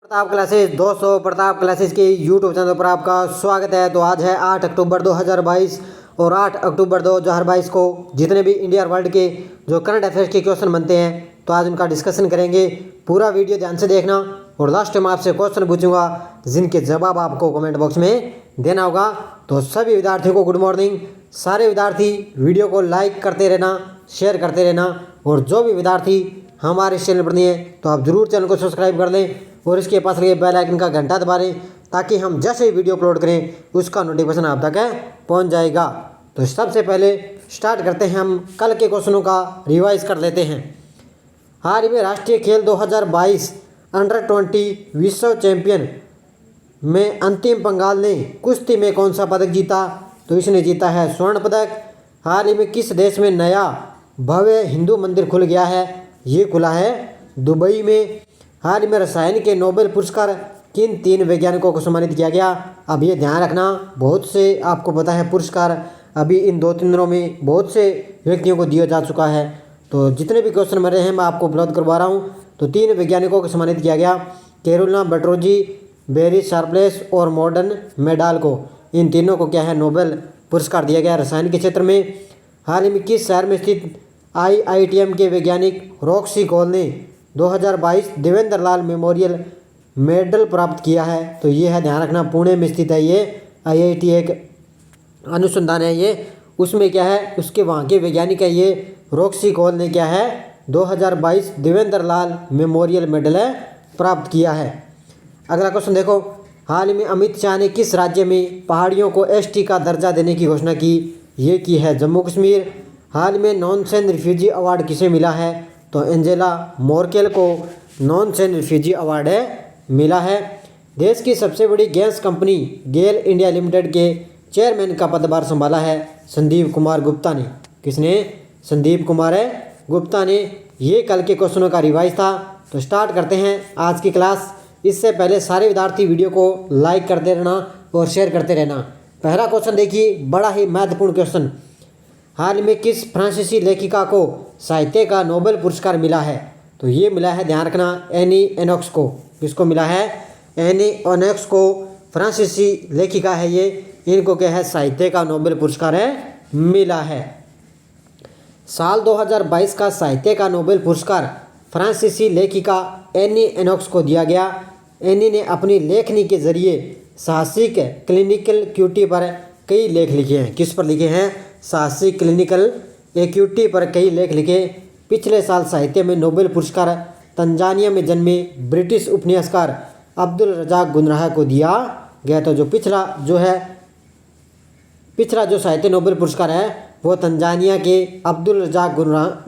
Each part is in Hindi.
प्रताप क्लासेस दोस्तों, प्रताप क्लासेस के यूट्यूब चैनल पर आपका स्वागत है। तो आज है 8 अक्टूबर 2022 और 8 अक्टूबर 2022 को जितने भी इंडिया और वर्ल्ड के जो करंट अफेयर्स के क्वेश्चन बनते हैं तो आज उनका डिस्कशन करेंगे। पूरा वीडियो ध्यान से देखना और लास्ट में आपसे क्वेश्चन पूछूंगा जिनके जवाब आपको कमेंट बॉक्स में देना होगा। तो सभी विद्यार्थियों को गुड मॉर्निंग। सारे विद्यार्थी वीडियो को लाइक करते रहना, शेयर करते रहना और जो भी विद्यार्थी हमारे चैनल पर नहीं है तो आप जरूर चैनल को सब्सक्राइब कर लें और इसके पास लगे बेल आइकन का घंटा दबा लें ताकि हम जैसे ही वीडियो अपलोड करें उसका नोटिफिकेशन आप तक पहुंच जाएगा। तो सबसे पहले स्टार्ट करते हैं, हम कल के क्वेश्चनों का रिवाइज कर लेते हैं। हाल ही में राष्ट्रीय खेल 2022 अंडर 20 विश्व चैंपियन में अंतिम बंगाल ने कुश्ती में कौन सा पदक जीता? तो इसने जीता है स्वर्ण पदक। हाल ही में किस देश में नया भव्य हिंदू मंदिर खुल गया है? ये खुला है दुबई में। हाल ही में रसायन के नोबेल पुरस्कार किन 3 वैज्ञानिकों को सम्मानित किया गया? अब ये ध्यान रखना, बहुत से आपको पता है पुरस्कार अभी इन 2-3 दिनों में बहुत से व्यक्तियों को दिया जा चुका है। तो जितने भी क्वेश्चन मिल रहे हैं मैं आपको उपलब्ध करवा रहा हूँ। तो 3 वैज्ञानिकों को सम्मानित किया गया, कैरोलिना बर्टोजी, बेरी शार्पलेस और मॉर्डन मेडाल को। इन तीनों को क्या है, नोबेल पुरस्कार दिया गया रसायन के क्षेत्र में। हाल ही में किस शहर में स्थित IITM के वैज्ञानिक रॉक्सी कॉल ने 2022 देवेंद्र लाल मेमोरियल मेडल प्राप्त किया है? तो ये है, ध्यान रखना, पुणे में स्थित है ये IIT एक अनुसंधान है ये, उसमें क्या है उसके वहाँ के वैज्ञानिक है ये रॉक्सी कॉल ने क्या है 2022 देवेंद्र लाल मेमोरियल मेडल है प्राप्त किया है। अगला क्वेश्चन देखो, हाल ही में अमित शाह ने किस राज्य में पहाड़ियों को ST का दर्जा देने की घोषणा की? ये की है जम्मू कश्मीर। हाल में नॉन-सेन रिफ्यूजी अवार्ड किसे मिला है? तो एंजेला मोर्केल को नॉन-सेन रिफ्यूजी अवार्ड मिला है। देश की सबसे बड़ी गैस कंपनी गेल इंडिया लिमिटेड के चेयरमैन का पदभार संभाला है संदीप कुमार गुप्ता ने। किसने? संदीप कुमार गुप्ता ने। ये कल के क्वेश्चनों का रिवाइज था। तो स्टार्ट करते हैं आज की क्लास। इससे पहले सारे विद्यार्थी वीडियो को लाइक करते रहना और शेयर करते रहना। पहला क्वेश्चन देखिए, बड़ा ही महत्वपूर्ण क्वेश्चन। हाल में किस फ्रांसीसी लेखिका को साहित्य का नोबेल पुरस्कार मिला है? तो ये मिला है, ध्यान रखना, एनी एनोक्स को। किसको मिला है? एनी एनोक्स को। फ्रांसीसी लेखिका है ये, इनको क्या है साहित्य का नोबेल पुरस्कार मिला है। साल 2022 का साहित्य का नोबेल पुरस्कार फ्रांसीसी लेखिका एनी एनोक्स को दिया गया। एनी ने अपनी लेखनी के जरिए साहसिक क्लिनिकल एक्यूटी पर कई लेख लिखे हैं। किस पर लिखे हैं? साहसिक क्लिनिकल एक्यूटी पर कई लेख लिखे। पिछले साल साहित्य में नोबेल पुरस्कार तंजानिया में जन्मे ब्रिटिश उपन्यासकार अब्दुल रज़ाक गुनराह को दिया गया। तो जो पिछला जो साहित्य नोबेल पुरस्कार है वो तंजानिया के अब्दुल रज़ाक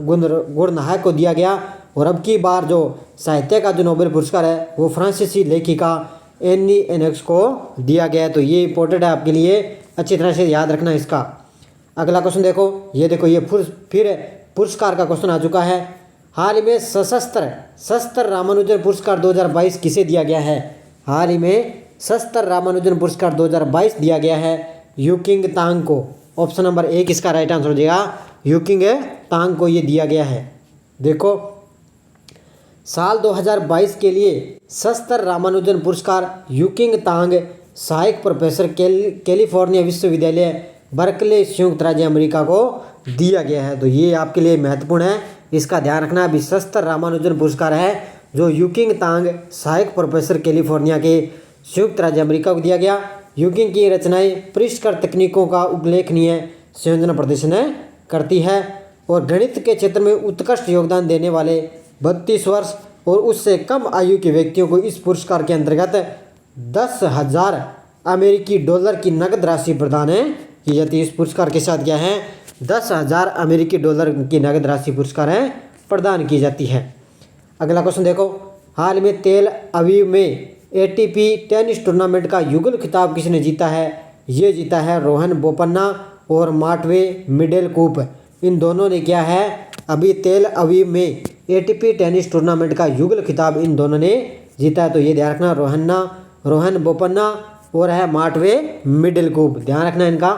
गुनराह को दिया गया। और अब की बार जो साहित्य का जो नोबेल पुरस्कार है वो फ्रांसीसी लेखिका एनी एनोक्स को दिया गया है। तो ये इंपॉर्टेंट है आपके लिए, अच्छी तरह से याद रखना इसका। अगला क्वेश्चन देखो, ये देखो, ये फिर पुरस्कार का क्वेश्चन आ चुका है। हाल ही में शस्त्र रामानुजन पुरस्कार 2022 किसे दिया गया है? हाल ही में शस्त्र रामानुजन पुरस्कार 2022 दिया गया है यूकिंग तांग को। ऑप्शन नंबर 1 इसका राइट आंसर हो जाएगा, यूकिंग तांग को ये दिया गया है। देखो, साल 2022 के लिए शस्त्र रामानुजन पुरस्कार यूकिंग तांग सहायक प्रोफेसर कैलिफोर्निया विश्वविद्यालय बर्कले संयुक्त राज्य अमेरिका को दिया गया है। तो ये आपके लिए महत्वपूर्ण है, इसका ध्यान रखना। अभी शस्त्र रामानुजन पुरस्कार है जो यूकिंग तांग सहायक प्रोफेसर कैलिफोर्निया के संयुक्त राज्य अमेरिका को दिया गया। यूकिंग की रचनाएं परिष्कृत तकनीकों का उल्लेखनीय संयोजन प्रदर्शन करती है और गणित के क्षेत्र में उत्कृष्ट योगदान देने वाले 32 वर्ष और उससे कम आयु के व्यक्तियों को इस पुरस्कार के अंतर्गत 10,000 अमेरिकी डॉलर की नकद राशि प्रदान की जाती है। इस पुरस्कार के साथ क्या है, 10,000 अमेरिकी डॉलर की नकद राशि पुरस्कार प्रदान की जाती है। अगला क्वेश्चन देखो, हाल में तेल अवीव में ATP टेनिस टूर्नामेंट का युगल खिताब किसने जीता है? ये जीता है रोहन बोपन्ना और मार्टवे मिडेलकूप। इन दोनों ने क्या है, अभी तेल अवीव में ATP टेनिस टूर्नामेंट का युगल खिताब इन दोनों ने जीता है। तो ये ध्यान रखना, रोहन बोपन्ना और है मार्टवे मिडेलकूप, ध्यान रखना इनका।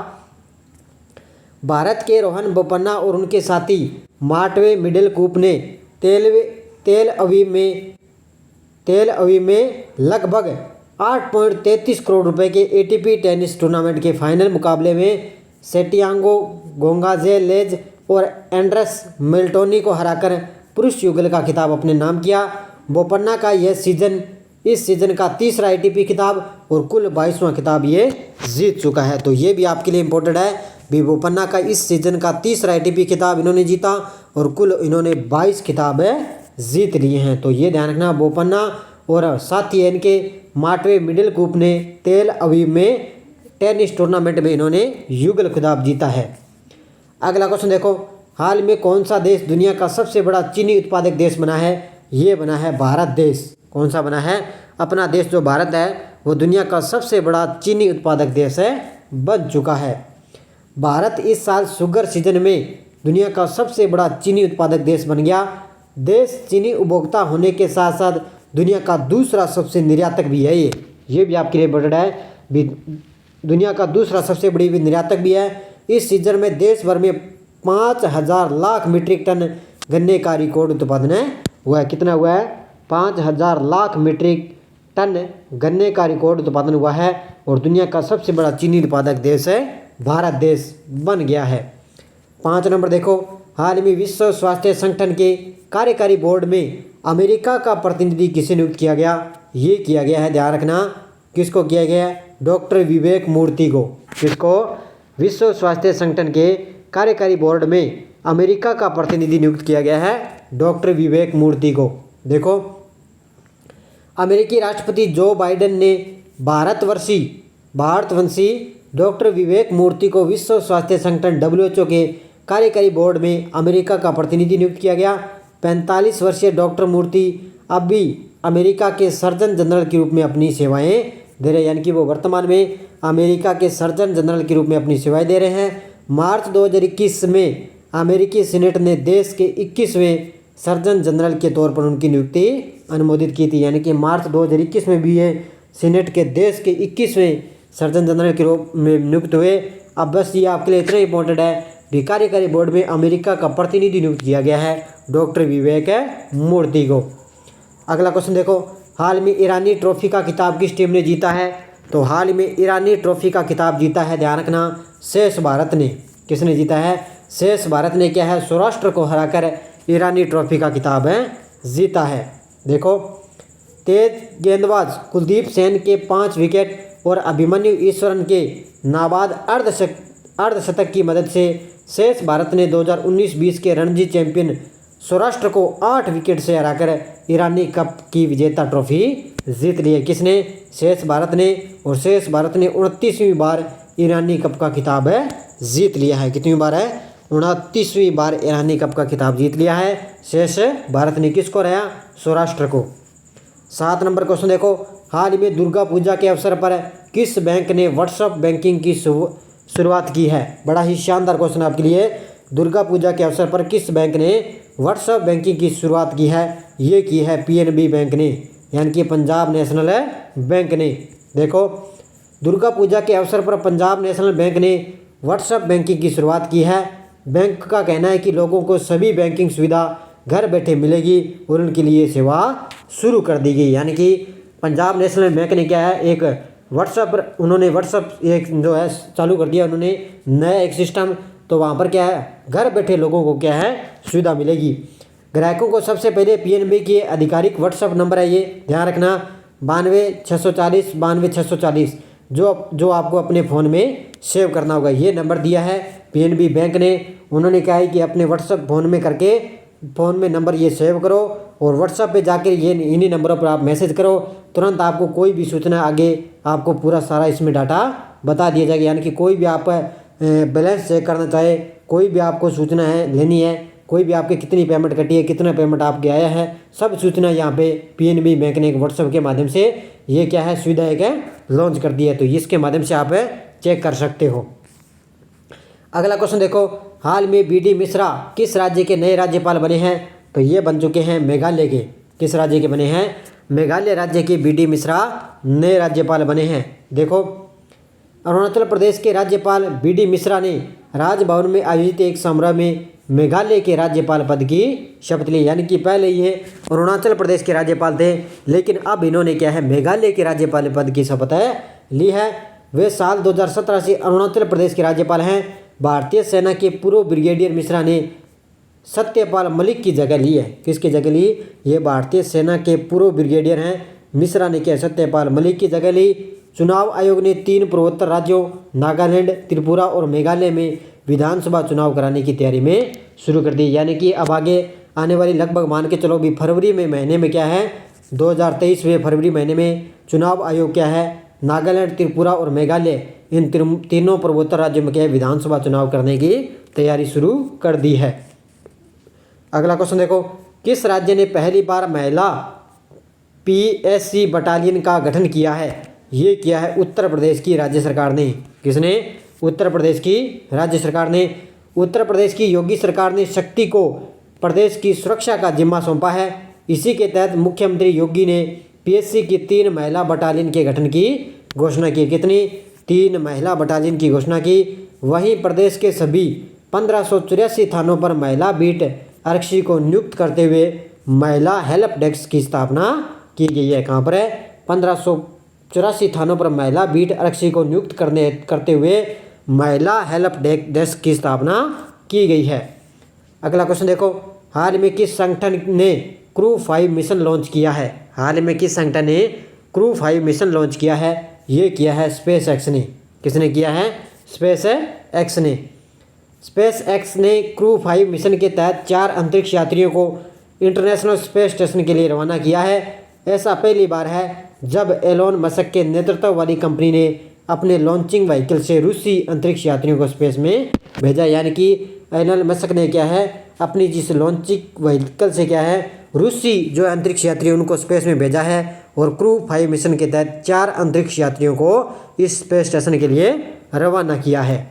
भारत के रोहन बोपन्ना और उनके साथी मार्टवे मिडेलकूप ने तेल अवीव में तेल अवीव में लगभग 8.33 करोड़ रुपए के एटीपी टेनिस टूर्नामेंट के फाइनल मुकाबले में सेटियांगो गोंजालेज और एंड्रेस मिल्टोनी को हराकर पुरुष युगल का खिताब अपने नाम किया। बोपन्ना का यह इस सीजन का तीसरा एटीपी खिताब और कुल 22वां खिताब ये जीत चुका है। तो ये भी आपके लिए इम्पोर्टेंट है भी, बोपन्ना का इस सीजन का तीसरा एटीपी खिताब इन्होंने जीता और कुल इन्होंने 22 खिताब जीत लिए हैं। तो ये ध्यान रखना, बोपन्ना और साथ ही इनके मार्टिन मिडलकूप ने तेल अवीव में टेनिस टूर्नामेंट में इन्होंने युगल खिताब जीता है। अगला क्वेश्चन देखो, हाल में कौन सा देश दुनिया का सबसे बड़ा चीनी उत्पादक देश बना है? ये बना है भारत देश। कौन सा बना है? अपना देश जो भारत है वो दुनिया का सबसे बड़ा चीनी उत्पादक देश बन चुका है। भारत इस साल शुगर सीजन में दुनिया का सबसे बड़ा चीनी उत्पादक देश बन गया। देश चीनी उपभोक्ता होने के साथ साथ दुनिया का दूसरा सबसे निर्यातक भी है। ये भी आपके लिए इम्पोर्टेंट है, दुनिया का दूसरा सबसे बड़ी भी निर्यातक भी है। इस सीजन में देश भर में 5,000 लाख मीट्रिक टन गन्ने का रिकॉर्ड उत्पादन हुआ है। कितना हुआ है? 5,000 लाख मीट्रिक टन गन्ने का रिकॉर्ड उत्पादन हुआ है और दुनिया का सबसे बड़ा चीनी उत्पादक देश भारत देश बन गया है। 5 नंबर देखो, हाल में विश्व स्वास्थ्य संगठन के कार्यकारी बोर्ड में अमेरिका का प्रतिनिधि किसे नियुक्त किया गया? ये किया गया है, ध्यान रखना, किसको किया गया है? डॉक्टर विवेक मूर्ति को। किसको? विश्व स्वास्थ्य संगठन के कार्यकारी बोर्ड में अमेरिका का प्रतिनिधि नियुक्त किया गया है डॉक्टर विवेक मूर्ति को। देखो, अमेरिकी राष्ट्रपति जो बाइडेन ने भारतवंशी डॉक्टर विवेक मूर्ति को विश्व स्वास्थ्य संगठन WHO के कार्यकारी बोर्ड में अमेरिका का प्रतिनिधि नियुक्त किया गया। 45 वर्षीय डॉक्टर मूर्ति अब भी अमेरिका के सर्जन जनरल के रूप में अपनी सेवाएं दे रहे हैं, यानी कि वो वर्तमान में अमेरिका के सर्जन जनरल के रूप में अपनी सेवाएं दे रहे हैं। मार्च 2021 में अमेरिकी सीनेट ने देश के 21वें सर्जन जनरल के तौर पर उनकी नियुक्ति अनुमोदित की थी, यानी कि मार्च 2021 में भी ये सीनेट के देश के 21वें सर्जन जनरल के रूप में नियुक्त हुए। अब बस ये आपके लिए इतना इंपॉर्टेंट है कि कार्यकारी बोर्ड में अमेरिका का प्रतिनिधि नियुक्त किया गया है डॉक्टर विवेक मूर्ति को। अगला क्वेश्चन देखो, हाल में ईरानी ट्रॉफी का खिताब किस टीम ने जीता है? तो हाल में ईरानी ट्रॉफी का खिताब जीता है, ध्यान रखना, शेष भारत ने। किसने जीता है? शेष भारत ने क्या है? सौराष्ट्र को हराकर ईरानी ट्रॉफी का खिताब जीता है। देखो, तेज गेंदबाज कुलदीप सेन के 5 विकेट और अभिमन्यु ईश्वरन के नाबाद अर्धशतक की मदद से शेष भारत ने 2019-20 के रणजी चैंपियन सौराष्ट्र को 8 विकेट से हराकर ईरानी कप की विजेता ट्रॉफी जीत ली है। किसने? शेष भारत ने। और शेष भारत ने 29वीं बार ईरानी कप का खिताब जीत लिया है। कितनी बार है? 29वीं बार ईरानी कप का खिताब जीत लिया है शेष भारत ने। किसको रहा? सौराष्ट्र को। 7 नंबर क्वेश्चन देखो, हाल में दुर्गा पूजा के अवसर पर किस बैंक ने व्हाट्सएप बैंकिंग की शुरुआत की है? बड़ा ही शानदार क्वेश्चन आपके लिए। दुर्गा पूजा के अवसर पर किस बैंक ने व्हाट्सएप बैंकिंग की शुरुआत की है? ये की है PNB बैंक ने, यानी कि पंजाब नेशनल बैंक ने। देखो, दुर्गा पूजा के अवसर पर पंजाब नेशनल बैंक ने व्हाट्सएप बैंकिंग की शुरुआत की है। बैंक का कहना है कि लोगों को सभी बैंकिंग सुविधा घर बैठे मिलेगी और उनके लिए सेवा शुरू कर दी गई, यानी कि पंजाब नेशनल बैंक ने क्या है, एक व्हाट्सएप एक जो है चालू कर दिया उन्होंने, नया एक सिस्टम। तो वहाँ पर क्या है, घर बैठे लोगों को क्या है, सुविधा मिलेगी। ग्राहकों को सबसे पहले PNB की आधिकारिक व्हाट्सएप नंबर है, ये ध्यान रखना, 92 640 92 640, जो आपको अपने फ़ोन में सेव करना होगा। ये नंबर दिया है PNB बैंक ने। उन्होंने कहा है कि अपने व्हाट्सएप फ़ोन में करके फ़ोन में नंबर ये सेव करो और व्हाट्सएप पे जाकर ये इन्हीं नंबरों पर आप मैसेज करो, तुरंत आपको कोई भी सूचना आगे आपको पूरा सारा इसमें डाटा बता दिया जाएगा। यानी कि कोई भी आप बैलेंस चेक करना चाहे, कोई भी आपको सूचना है लेनी है, कोई भी आपके कितनी पेमेंट कटी है, कितना पेमेंट आपके आया है, सब सूचना यहाँ पे PNB बैंक ने एक व्हाट्सएप के माध्यम से ये क्या है सुविधा एक लॉन्च कर दी है। तो इसके माध्यम से आप चेक कर सकते हो। अगला क्वेश्चन देखो, हाल में BD मिश्रा किस राज्य के नए राज्यपाल बने हैं? तो ये बन चुके हैं मेघालय के। किस राज्य के बने हैं? मेघालय राज्य के BD मिश्रा नए राज्यपाल बने हैं। देखो, अरुणाचल प्रदेश के राज्यपाल BD मिश्रा ने राजभवन में आयोजित एक समारोह में मेघालय के राज्यपाल पद की शपथ ली। यानी कि पहले ये अरुणाचल प्रदेश के राज्यपाल थे, लेकिन अब इन्होंने क्या है, मेघालय के राज्यपाल पद की शपथ ली है। वे साल 2017 से अरुणाचल प्रदेश के राज्यपाल हैं। भारतीय सेना के पूर्व ब्रिगेडियर मिश्रा ने सत्यपाल मलिक की जगह ली है। किसकी जगह ली? ये भारतीय सेना के पूर्व ब्रिगेडियर हैं मिश्रा ने क्या सत्यपाल मलिक की जगह ली। चुनाव आयोग ने 3 पूर्वोत्तर राज्यों नागालैंड, त्रिपुरा और मेघालय में विधानसभा चुनाव कराने की तैयारी में शुरू कर दी। यानी कि अब आगे आने वाली लगभग मान के चलो भी फरवरी में महीने में क्या है, 2023 में फरवरी महीने में चुनाव आयोग क्या है, नागालैंड, त्रिपुरा और मेघालय इन तीनों पूर्वोत्तर राज्यों में क्या है, विधानसभा चुनाव करने की तैयारी शुरू कर दी है। अगला क्वेश्चन देखो, किस राज्य ने पहली बार महिला PSC बटालियन का गठन किया है? ये किया है उत्तर प्रदेश की राज्य सरकार ने। किसने? उत्तर प्रदेश की राज्य सरकार ने। उत्तर प्रदेश की योगी सरकार ने शक्ति को प्रदेश की सुरक्षा का जिम्मा सौंपा है। इसी के तहत मुख्यमंत्री योगी ने PSC की 3 महिला बटालियन के गठन की घोषणा की। कितनी? 3 महिला बटालियन की घोषणा की। वहीं प्रदेश के सभी 1584 थानों पर महिला बीट आरक्षी को नियुक्त करते हुए महिला हेल्प डेस्क की स्थापना की गई है। कहाँ पर है? 1584 थानों पर महिला बीट आरक्षी को नियुक्त करते हुए महिला हेल्प डेस्क की स्थापना की गई है। अगला क्वेश्चन देखो, हाल में किस संगठन ने क्रू 5 मिशन लॉन्च किया है? हाल में किस संगठन ने क्रू 5 मिशन लॉन्च किया है? ये किया है स्पेस एक्स ने। किसने किया है? स्पेस एक्स ने। स्पेस एक्स ने क्रू 5 मिशन के तहत 4 अंतरिक्ष यात्रियों को इंटरनेशनल स्पेस स्टेशन के लिए रवाना किया है। ऐसा पहली बार है जब एलोन मस्क के नेतृत्व वाली कंपनी ने अपने लॉन्चिंग व्हीकल से रूसी अंतरिक्ष यात्रियों को स्पेस में भेजा। यानी कि एलोन मस्क ने क्या है, अपनी जिस लॉन्चिंग व्हीकल से क्या है, रूसी जो अंतरिक्ष यात्री उनको स्पेस में भेजा है और क्रू 5 मिशन के तहत 4 अंतरिक्ष यात्रियों को इस स्पेस स्टेशन के लिए रवाना किया है।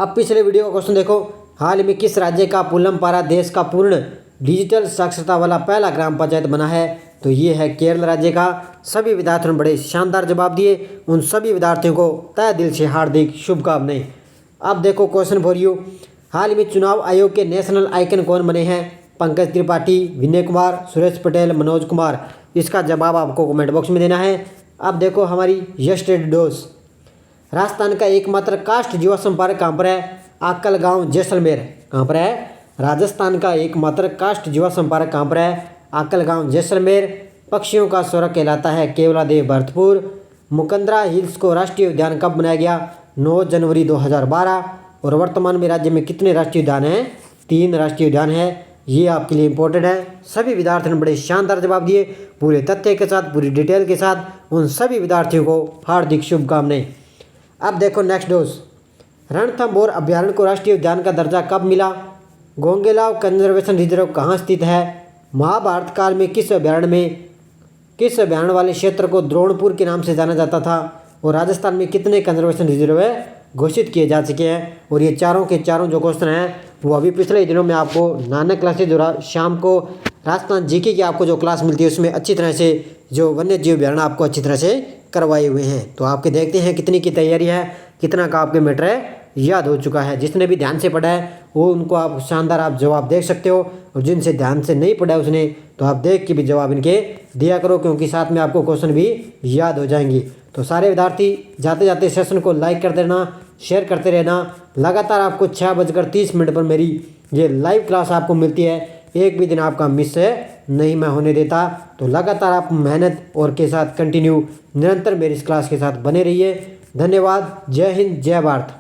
अब पिछले वीडियो का क्वेश्चन देखो, हाल में किस राज्य का पुलमपारा देश का पूर्ण डिजिटल साक्षरता वाला पहला ग्राम पंचायत बना है? तो ये है केरल राज्य का। सभी विद्यार्थियों ने बड़े शानदार जवाब दिए। उन सभी विद्यार्थियों को तहे दिल से हार्दिक शुभकामनाएं। अब देखो क्वेश्चन फॉर यू, हाल में चुनाव आयोग के नेशनल आइकन कौन बने हैं? पंकज त्रिपाठी, विनय कुमार, सुरेश पटेल, मनोज कुमार। इसका जवाब आपको कमेंट बॉक्स में देना है। अब देखो हमारी यस्टरडे डोज, राजस्थान का एकमात्र कास्ट युवा संपर्क कहाँ पर है? आकल गांव जैसलमेर। कहाँ पर है? राजस्थान का एकमात्र कास्ट युवा संपर्क कहाँ पर है? आकल गांव जैसलमेर। पक्षियों का स्वर्ग कहलाता है केवलादेव भरतपुर। मुकंदरा हिल्स को राष्ट्रीय उद्यान कब बनाया गया? 9 जनवरी 2012। और वर्तमान में राज्य में कितने राष्ट्रीय उद्यान हैं? 3 राष्ट्रीय उद्यान हैं। ये आपके लिए इंपॉर्टेंट है। सभी विद्यार्थियों ने बड़े शानदार जवाब दिए, पूरे तथ्य के साथ, पूरी डिटेल के साथ। उन सभी विद्यार्थियों को हार्दिक शुभकामनाएं। अब देखो नेक्स्ट डोज, रणथंभौर अभ्यारण्य को राष्ट्रीय उद्यान का दर्जा कब मिला? गोंगेलाव कंजर्वेशन रिजर्व कहाँ स्थित है? महाभारत काल में किस अभ्यारण्य वाले क्षेत्र को द्रोणपुर के नाम से जाना जाता था? और राजस्थान में कितने कंजर्वेशन रिजर्व घोषित किए जा चुके हैं? और ये चारों के चारों जो क्वेश्चन हैं वो अभी पिछले दिनों में आपको नानक क्लासेज द्वारा शाम को राजस्थान जीके की आपको जो क्लास मिलती है उसमें अच्छी तरह से जो वन्य जीव अभ्यारण्य आपको अच्छी तरह से करवाए हुए हैं। तो आपके देखते हैं कितनी की तैयारी है, कितना का आपके मैटर याद हो चुका है। जिसने भी ध्यान से पढ़ा है वो उनको आप शानदार आप जवाब देख सकते हो, और जिनसे ध्यान से नहीं पढ़ा उसने तो आप देख के भी जवाब इनके दिया करो, क्योंकि साथ में आपको क्वेश्चन भी याद हो जाएंगे। तो सारे विद्यार्थी जाते जाते सेशन को लाइक कर देना, शेयर करते रहना। लगातार आपको 6:30 पर मेरी ये लाइव क्लास आपको मिलती है, एक भी दिन आपका मिस नहीं मैं होने देता। तो लगातार आप मेहनत और के साथ कंटिन्यू निरंतर मेरी इस क्लास के साथ बने रहिए। धन्यवाद। जय हिंद, जय भारत।